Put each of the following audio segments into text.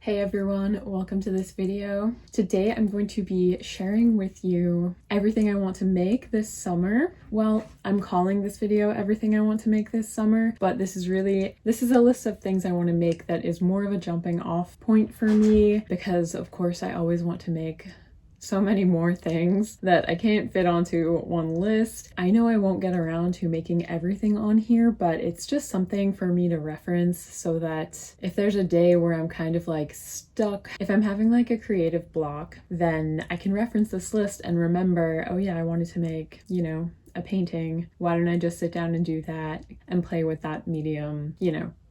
Hey everyone, welcome to this video. Today I'm going to be sharing with you everything I want to make this summer. Well, I'm calling this video everything I want to make this summer, but this is a list of things I want to make that is more of a jumping off point for me because of course I always want to make so many more things that I can't fit onto one list. I know I won't get around to making everything on here, but it's just something for me to reference so that if there's a day where I'm kind of like stuck, if I'm having like a creative block, then I can reference this list and remember, oh yeah, I wanted to make, a painting. Why don't I just sit down and do that and play with that medium,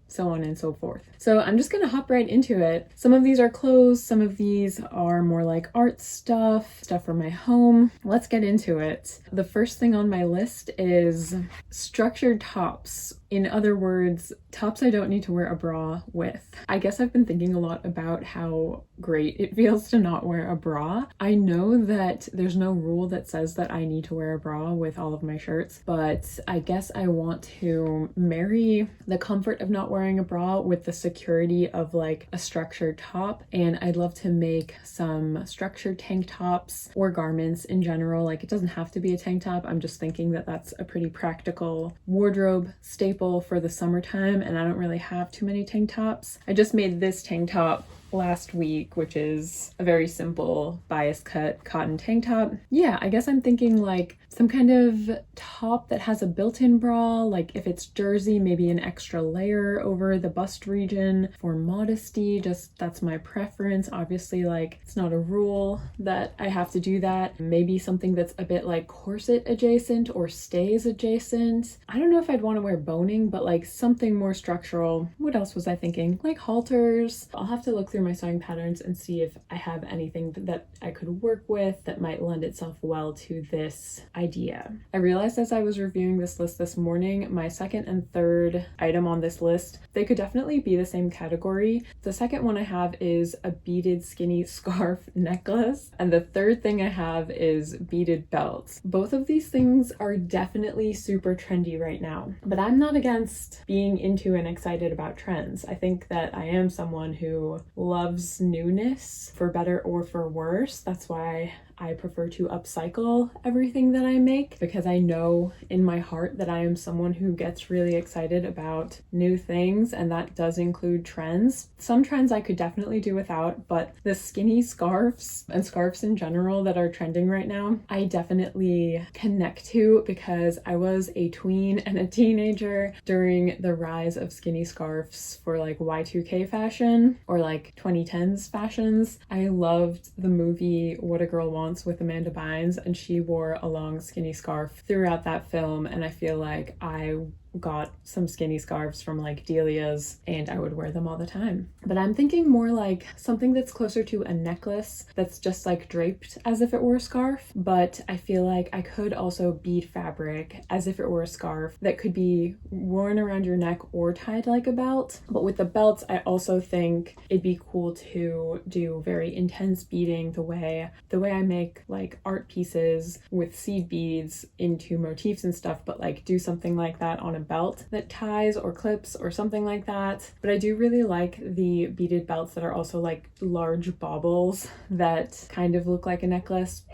so on and so forth. So I'm just gonna hop right into it. Some of these are clothes, some of these are more like art stuff for my home. Let's get into it. The first thing on my list is structured tops. In other words, tops I don't need to wear a bra with. I guess I've been thinking a lot about how great it feels to not wear a bra. I know that there's no rule that says that I need to wear a bra with all of my shirts, but I guess I want to marry the comfort of not wearing a bra with the security of like a structured top, and I'd love to make some structured tank tops or garments in general. Like, it doesn't have to be a tank top. I'm just thinking that that's a pretty practical wardrobe staple for the summertime, and I don't really have too many tank tops. I just made this tank top last week, which is a very simple bias cut cotton tank top. Yeah, I guess I'm thinking like some kind of top that has a built-in bra, like if it's jersey, maybe an extra layer over the bust region for modesty. Just that's my preference. Obviously, like, it's not a rule that I have to do that. Maybe something that's a bit like corset adjacent or stays adjacent. I don't know if I'd want to wear boning, but like something more structural. What else was I thinking? Like halters. I'll have to look through my sewing patterns and see if I have anything that I could work with that might lend itself well to this idea. I realized as I was reviewing this list this morning, my second and third item on this list, they could definitely be the same category. The second one I have is a beaded skinny scarf necklace, and the third thing I have is beaded belts. Both of these things are definitely super trendy right now, but I'm not against being into and excited about trends. I think that I am someone who loves newness, for better or for worse. That's why I prefer to upcycle everything that I make, because I know in my heart that I am someone who gets really excited about new things, and that does include trends. Some trends I could definitely do without, but the skinny scarves and scarves in general that are trending right now, I definitely connect to, because I was a tween and a teenager during the rise of skinny scarves for like Y2K fashion or like 2010s fashions. I loved the movie What a Girl Wants with Amanda Bynes, and she wore a long skinny scarf throughout that film, and I feel like I got some skinny scarves from like Delia's and I would wear them all the time. But I'm thinking more like something that's closer to a necklace that's just like draped as if it were a scarf, but I feel like I could also bead fabric as if it were a scarf that could be worn around your neck or tied like a belt. But with the belts, I also think it'd be cool to do very intense beading the way I make like art pieces with seed beads into motifs and stuff, but like do something like that on a belt that ties or clips or something like that. But I do really like the beaded belts that are also like large baubles that kind of look like a necklace,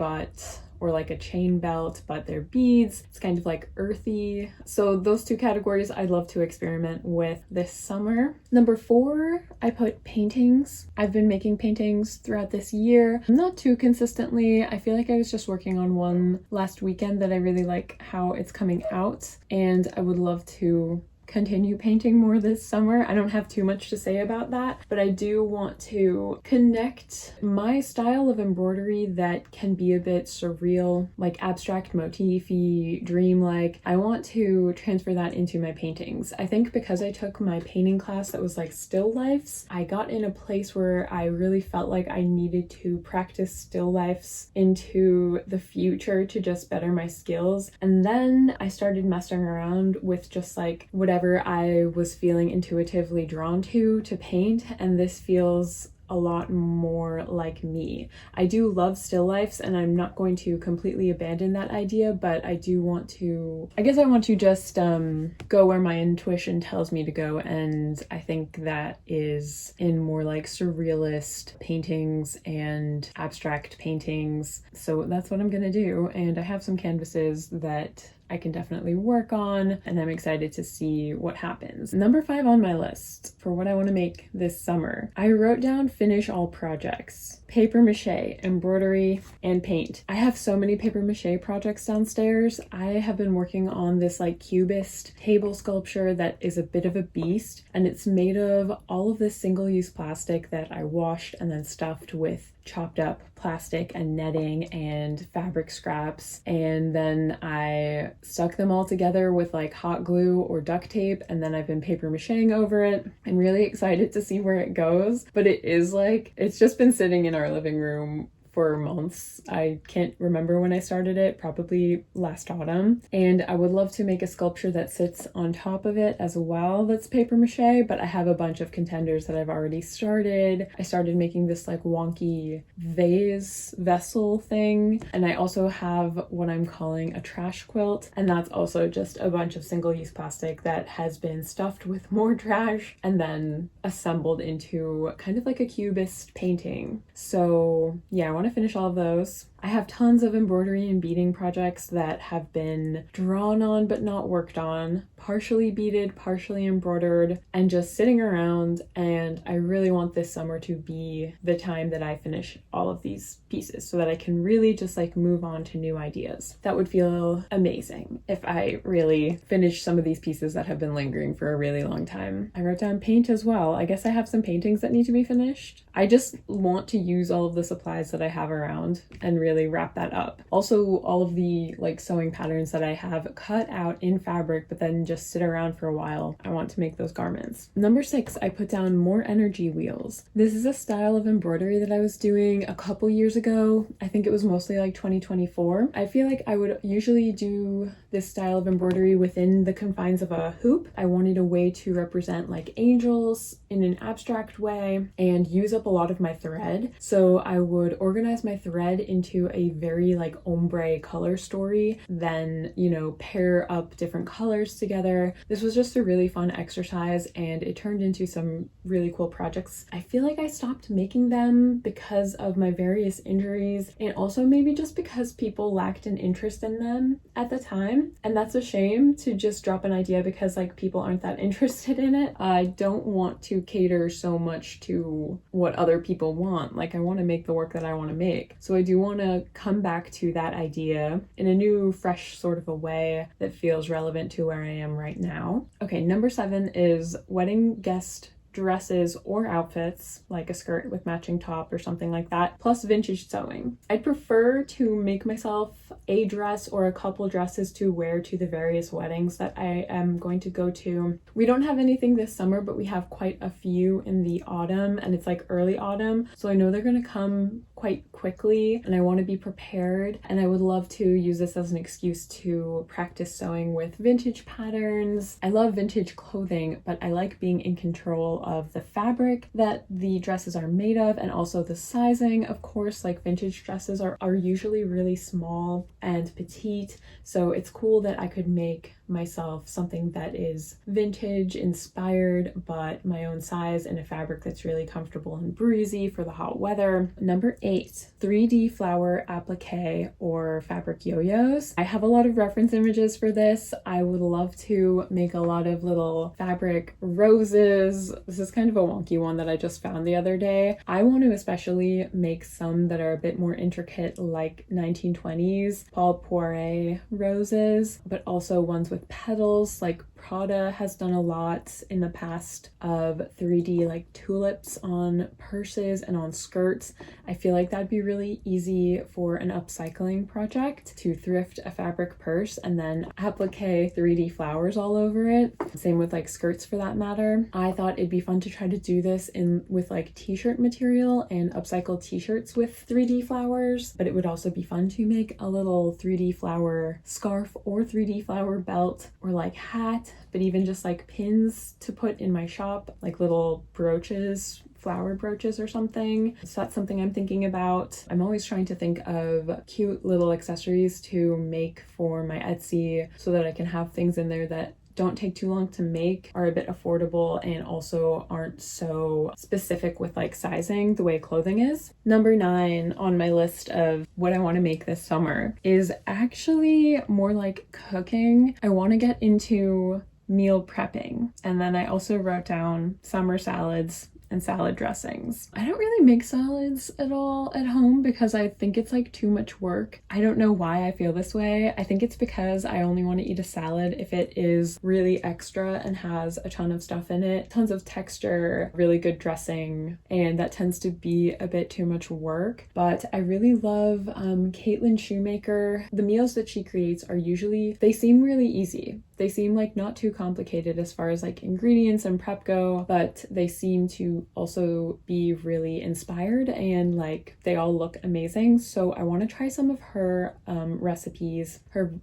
or like a chain belt, but they're beads. It's kind of like earthy. So those two categories I'd love to experiment with this summer. Number 4, I put paintings. I've been making paintings throughout this year, not too consistently. I feel like I was just working on one last weekend that I really like how it's coming out, and I would love to continue painting more this summer. I don't have too much to say about that, but I do want to connect my style of embroidery that can be a bit surreal, like abstract motif-y, dreamlike. I want to transfer that into my paintings. I think because I took my painting class that was like still lifes, I got in a place where I really felt like I needed to practice still lifes into the future to just better my skills. And then I started messing around with just like whatever I was feeling intuitively drawn to paint, and this feels a lot more like me. I do love still lifes and I'm not going to completely abandon that idea, but I do want to, I guess I want to just go where my intuition tells me to go, and I think that is in more like surrealist paintings and abstract paintings. So that's what I'm gonna do, and I have some canvases that I can definitely work on, and I'm excited to see what happens. Number 5 on my list for what I want to make this summer. I wrote down finish all projects. Paper mache, embroidery, and paint. I have so many paper mache projects downstairs. I have been working on this like cubist table sculpture that is a bit of a beast, and it's made of all of this single-use plastic that I washed and then stuffed with chopped up plastic and netting and fabric scraps, and then I stuck them all together with like hot glue or duct tape, and then I've been paper macheing over it. I'm really excited to see where it goes, but it is like, it's just been sitting in our living room for months. I can't remember when I started it, probably last autumn. And I would love to make a sculpture that sits on top of it as well that's paper mache, but I have a bunch of contenders that I've already started. I started making this like wonky vase vessel thing, and I also have what I'm calling a trash quilt, and that's also just a bunch of single-use plastic that has been stuffed with more trash and then assembled into kind of like a cubist painting. So yeah, I want to finish all of those. I have tons of embroidery and beading projects that have been drawn on but not worked on, partially beaded, partially embroidered, and just sitting around, and I really want this summer to be the time that I finish all of these pieces so that I can really just like move on to new ideas. That would feel amazing if I really finish some of these pieces that have been lingering for a really long time. I wrote down paint as well. I guess I have some paintings that need to be finished. I just want to use all of the supplies that I have around and really wrap that up. Also, all of the like sewing patterns that I have cut out in fabric but then just sit around for a while, I want to make those garments. Number 6, I put down more energy wheels. This is a style of embroidery that I was doing a couple years ago. I think it was mostly like 2024. I feel like I would usually do this style of embroidery within the confines of a hoop. I wanted a way to represent like angels in an abstract way and use up a lot of my thread. So I would organize my thread into a very like ombre color story, then, you know, pair up different colors together. This was just a really fun exercise and it turned into some really cool projects. I feel like I stopped making them because of my various injuries, and also maybe just because people lacked an interest in them at the time. And that's a shame, to just drop an idea because like people aren't that interested in it. I don't want to cater so much to what other people want. Like I want to make the work that I want to make. So I do want to come back to that idea in a new, fresh sort of a way that feels relevant to where I am right now. Okay, number 7 is wedding guest dresses or outfits, like a skirt with matching top or something like that, plus vintage sewing. I'd prefer to make myself a dress or a couple dresses to wear to the various weddings that I am going to go to. We don't have anything this summer, but we have quite a few in the autumn, and it's like early autumn, so I know they're gonna come quite quickly and I want to be prepared, and I would love to use this as an excuse to practice sewing with vintage patterns. I love vintage clothing, but I like being in control of the fabric that the dresses are made of and also the sizing. Of course, like vintage dresses are usually really small and petite, so it's cool that I could make myself something that is vintage inspired but my own size in a fabric that's really comfortable and breezy for the hot weather. Number 8, 3D flower applique or fabric yo-yos. I have a lot of reference images for this. I would love to make a lot of little fabric roses. This is kind of a wonky one that I just found the other day. I want to especially make some that are a bit more intricate, like 1920s Paul Poiret roses, but also ones with petals. Like Prada has done a lot in the past of 3D like tulips on purses and on skirts. I feel like that'd be really easy for an upcycling project, to thrift a fabric purse and then applique 3D flowers all over it. Same with like skirts for that matter. I thought it'd be fun to try to do this with like t-shirt material and upcycle t-shirts with 3D flowers, but it would also be fun to make a little 3D flower scarf or 3D flower belt or like hat, but even just like pins to put in my shop, like little brooches flower brooches or something. So that's something I'm thinking about. I'm always trying to think of cute little accessories to make for my Etsy so that I can have things in there that don't take too long to make, are a bit affordable, and also aren't so specific with like sizing the way clothing is. Number 9 on my list of what I want to make this summer is actually more like cooking. I want to get into meal prepping, and then I also wrote down summer salads and salad dressings. I don't really make salads at all at home because I think it's like too much work. I don't know why I feel this way. I think it's because I only want to eat a salad if it is really extra and has a ton of stuff in it, tons of texture, really good dressing, and that tends to be a bit too much work. But I really love Caitlin Shoemaker. The meals that she creates are usually, they seem really easy. They seem like not too complicated as far as like ingredients and prep go, but they seem to also be really inspired and like they all look amazing. So I want to try some of her recipes. Her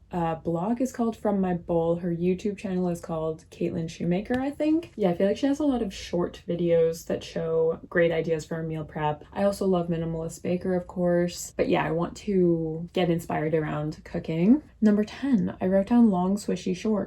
blog is called From My Bowl. Her YouTube channel is called Caitlin Shoemaker, I think. Yeah, I feel like she has a lot of short videos that show great ideas for a meal prep. I also love Minimalist Baker, of course. But yeah, I want to get inspired around cooking. Number 10, I wrote down long swishy shorts.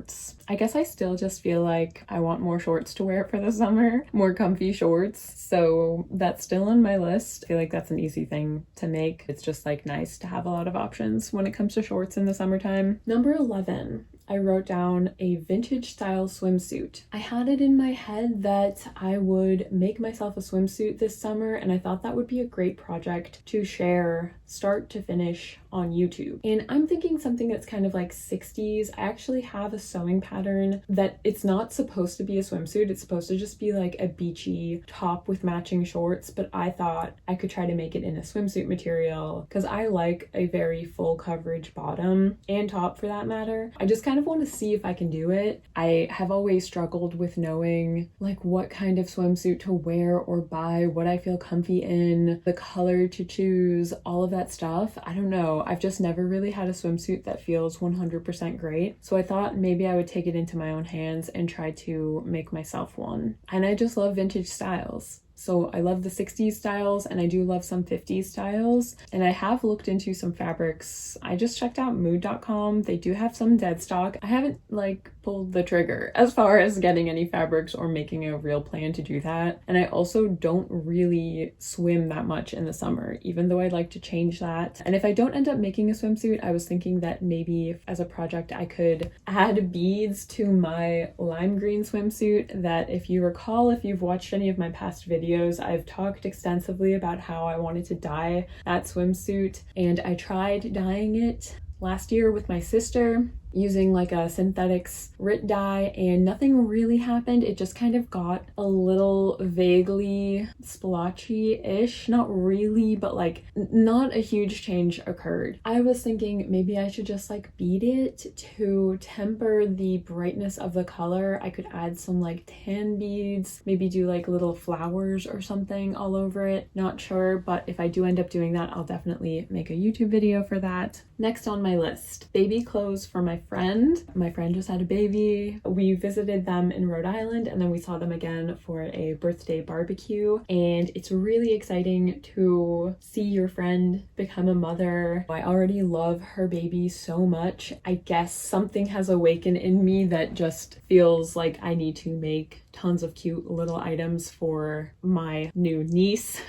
I guess I still just feel like I want more shorts to wear for the summer, more comfy shorts. So that's still on my list. I feel like that's an easy thing to make. It's just like nice to have a lot of options when it comes to shorts in the summertime. Number 11, I wrote down a vintage style swimsuit. I had it in my head that I would make myself a swimsuit this summer, and I thought that would be a great project to share start to finish on YouTube. And I'm thinking something that's kind of like 60s. I actually have a sewing pattern that it's not supposed to be a swimsuit. It's supposed to just be like a beachy top with matching shorts, but I thought I could try to make it in a swimsuit material because I like a very full coverage bottom and top for that matter. I just kind of want to see if I can do it. I have always struggled with knowing like what kind of swimsuit to wear or buy, what I feel comfy in, the color to choose, all of that stuff. I don't know. I've just never really had a swimsuit that feels 100% great. So I thought maybe I would take it into my own hands and try to make myself one. And I just love vintage styles. So I love the 60s styles and I do love some 50s styles. And I have looked into some fabrics. I just checked out mood.com. They do have some dead stock. I haven't like pulled the trigger as far as getting any fabrics or making a real plan to do that. And I also don't really swim that much in the summer, even though I'd like to change that. And if I don't end up making a swimsuit, I was thinking that maybe as a project I could add beads to my lime green swimsuit that, if you recall, if you've watched any of my past videos, I've talked extensively about how I wanted to dye that swimsuit, and I tried dyeing it last year with my sister using like a synthetics RIT dye, and nothing really happened. It just kind of got a little vaguely splotchy-ish. Not really, but like not a huge change occurred. I was thinking maybe I should just like bead it to temper the brightness of the color. I could add some like tan beads, maybe do like little flowers or something all over it. Not sure, but if I do end up doing that, I'll definitely make a YouTube video for that. Next on my list, baby clothes for my friend. My friend just had a baby. We visited them in Rhode Island and then we saw them again for a birthday barbecue, and it's really exciting to see your friend become a mother. I already love her baby so much. I guess something has awakened in me that just feels like I need to make tons of cute little items for my new niece.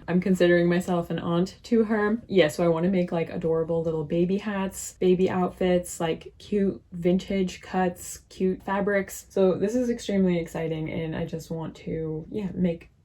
I'm considering myself an aunt to her. Yeah, so I want to make like adorable little baby hats, baby outfits, like cute vintage cuts, cute fabrics. So this is extremely exciting, and I just want to,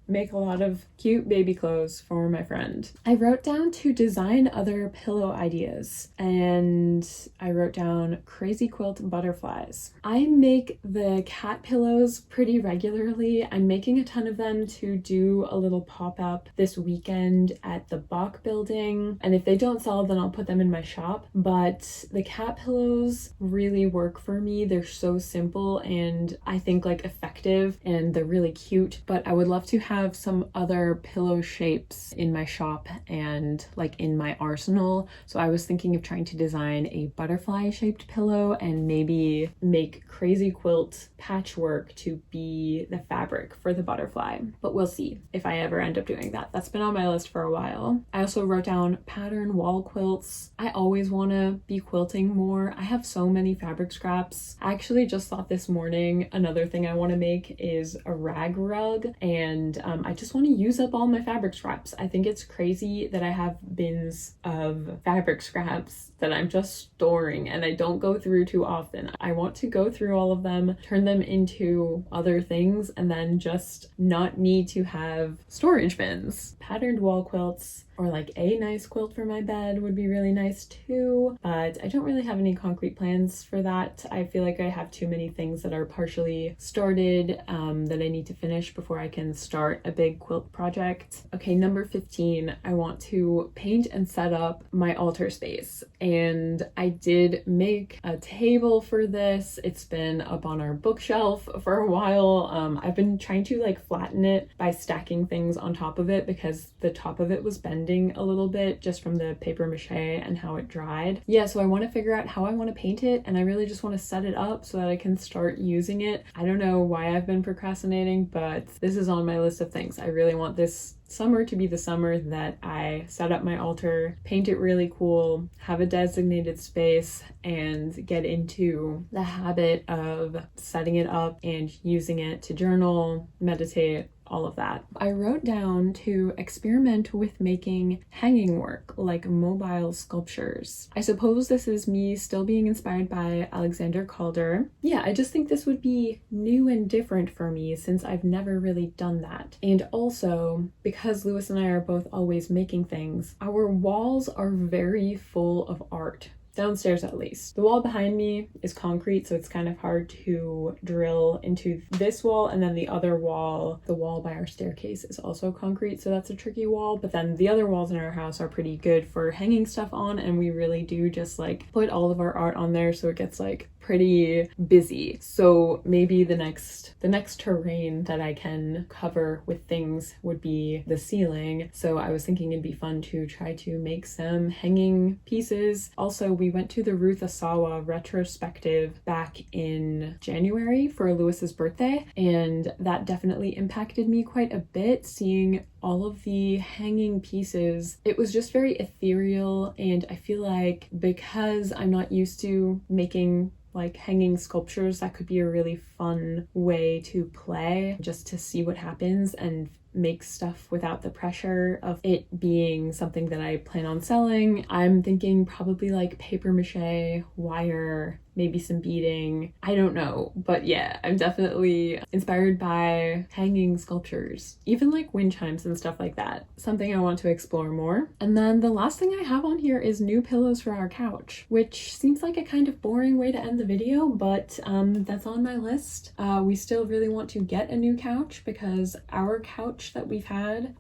make a lot of cute baby clothes for my friend. I wrote down to design other pillow ideas, and I wrote down crazy quilt butterflies. I make the cat pillows pretty regularly. I'm making a ton of them to do a little pop-up this weekend at the Bach building, and if they don't sell, then I'll put them in my shop. But the cat pillows really work for me. They're so simple and I think like effective, and they're really cute, but I would love to have have some other pillow shapes in my shop and like in my arsenal. So I was thinking of trying to design a butterfly shaped pillow and maybe make crazy quilt patchwork to be the fabric for the butterfly. But we'll see if I ever end up doing that. That's been on my list for a while. I also wrote down pattern wall quilts. I always want to be quilting more. I have so many fabric scraps. I actually just thought this morning another thing I want to make is a rag rug, and I just want to use up all my fabric scraps. I think it's crazy that I have bins of fabric scraps that I'm just storing and I don't go through too often. I want to go through all of them, turn them into other things, and then just not need to have storage bins. Patterned wall quilts, or like a nice quilt for my bed would be really nice too, but I don't really have any concrete plans for that. I feel like I have too many things that are partially started that I need to finish before I can start a big quilt project. Okay, number 15, I want to paint and set up my altar space, and I did make a table for this. It's been up on our bookshelf for a while. I've been trying to like flatten it by stacking things on top of it because the top of it was bending a little bit just from the paper mache and how it dried. Yeah, so I want to figure out how I want to paint it, and I really just want to set it up so that I can start using it. I don't know why I've been procrastinating, but this is on my list of things. I really want this summer to be the summer that I set up my altar, paint it really cool, have a designated space, and get into the habit of setting it up and using it to journal, meditate, all of that. I wrote down to experiment with making hanging work, like mobile sculptures. I suppose this is me still being inspired by Alexander Calder. Yeah, I just think this would be new and different for me since I've never really done that. And also, because Lewis and I are both always making things, our walls are very full of art. Downstairs at least. The wall behind me is concrete, so it's kind of hard to drill into this wall, and then the other wall, the wall by our staircase, is also concrete, so that's a tricky wall. But then the other walls in our house are pretty good for hanging stuff on, and we really do just like put all of our art on there, so it gets like pretty busy. So maybe the next terrain that I can cover with things would be the ceiling. So I was thinking it'd be fun to try to make some hanging pieces. Also, we went to the Ruth Asawa retrospective back in January for Lewis's birthday, and that definitely impacted me quite a bit, seeing all of the hanging pieces. It was just very ethereal, and I feel like because I'm not used to making like hanging sculptures, that could be a really fun way to play, just to see what happens and make stuff without the pressure of it being something that I plan on selling. I'm thinking probably like paper mache, wire, maybe some beading. I don't know, but yeah, I'm definitely inspired by hanging sculptures, even like wind chimes and stuff like that. Something I want to explore more. And then the last thing I have on here is new pillows for our couch, which seems like a kind of boring way to end the video, but that's on my list. We still really want to get a new couch because our couch that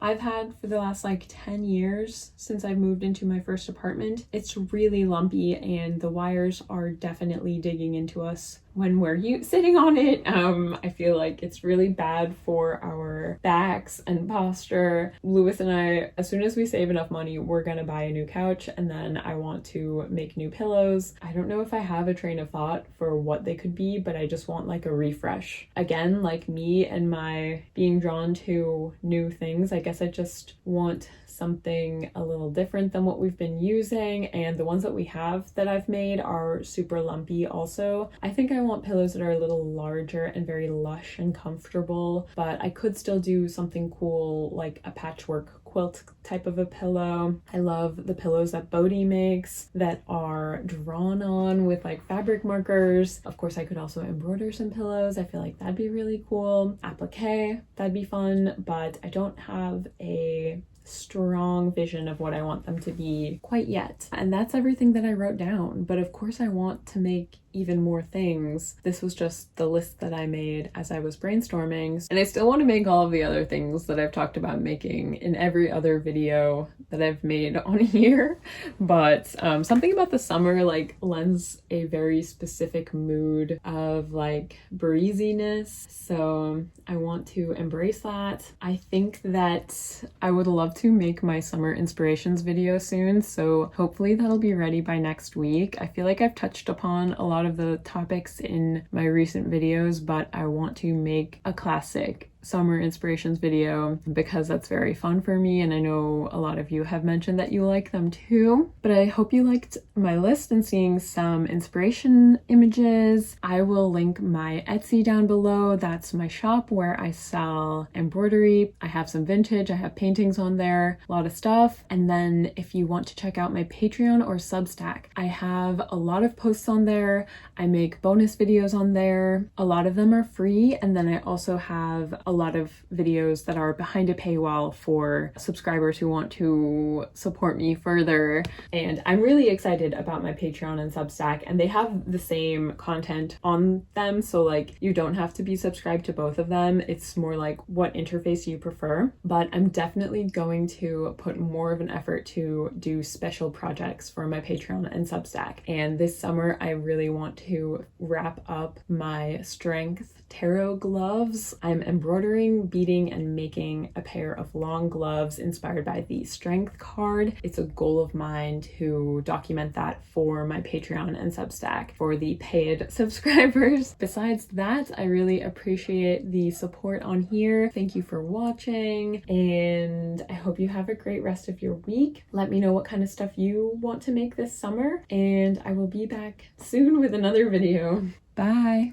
I've had for the last like 10 years since I've moved into my first apartment, it's really lumpy and the wires are definitely digging into us when we're sitting on it. I feel like it's really bad for our backs and posture. Lewis and I, as soon as we save enough money, we're gonna buy a new couch, and then I want to make new pillows. I don't know if I have a train of thought for what they could be, but I just want like a refresh. Again, like me and my being drawn to new things, I guess I just want something a little different than what we've been using, and the ones that we have that I've made are super lumpy also. I think I want pillows that are a little larger and very lush and comfortable, but I could still do something cool like a patchwork quilt type of a pillow. I love the pillows that Bodhi makes that are drawn on with like fabric markers. Of course, I could also embroider some pillows. I feel like that'd be really cool. Applique, that'd be fun, but I don't have a strong vision of what I want them to be quite yet. And that's everything that I wrote down. But of course I want to make even more things. This was just the list that I made as I was brainstorming. And I still want to make all of the other things that I've talked about making in every other video that I've made on here. But something about the summer like lends a very specific mood of like breeziness. So I want to embrace that. I think that I would love to make my summer inspirations video soon. So hopefully that'll be ready by next week. I feel like I've touched upon a lot of the topics in my recent videos, but I want to make a classic summer inspirations video because that's very fun for me, and I know a lot of you have mentioned that you like them too. But I hope you liked my list and seeing some inspiration images. I will link my Etsy down below. That's my shop where I sell embroidery. I have some vintage, I have paintings on there, a lot of stuff. And then if you want to check out my Patreon or Substack, I have a lot of posts on there. I make bonus videos on there. A lot of them are free, and then I also have a lot of videos that are behind a paywall for subscribers who want to support me further. And I'm really excited about my Patreon and Substack, and they have the same content on them, so like you don't have to be subscribed to both of them. It's more like what interface you prefer. But I'm definitely going to put more of an effort to do special projects for my Patreon and Substack. And this summer I really want to wrap up my strength tarot gloves. I'm embroidering, beading, and making a pair of long gloves inspired by the strength card. It's a goal of mine to document that for my Patreon and Substack for the paid subscribers. Besides that, I really appreciate the support on here. Thank you for watching, and I hope you have a great rest of your week. Let me know what kind of stuff you want to make this summer, and I will be back soon with another video. Bye!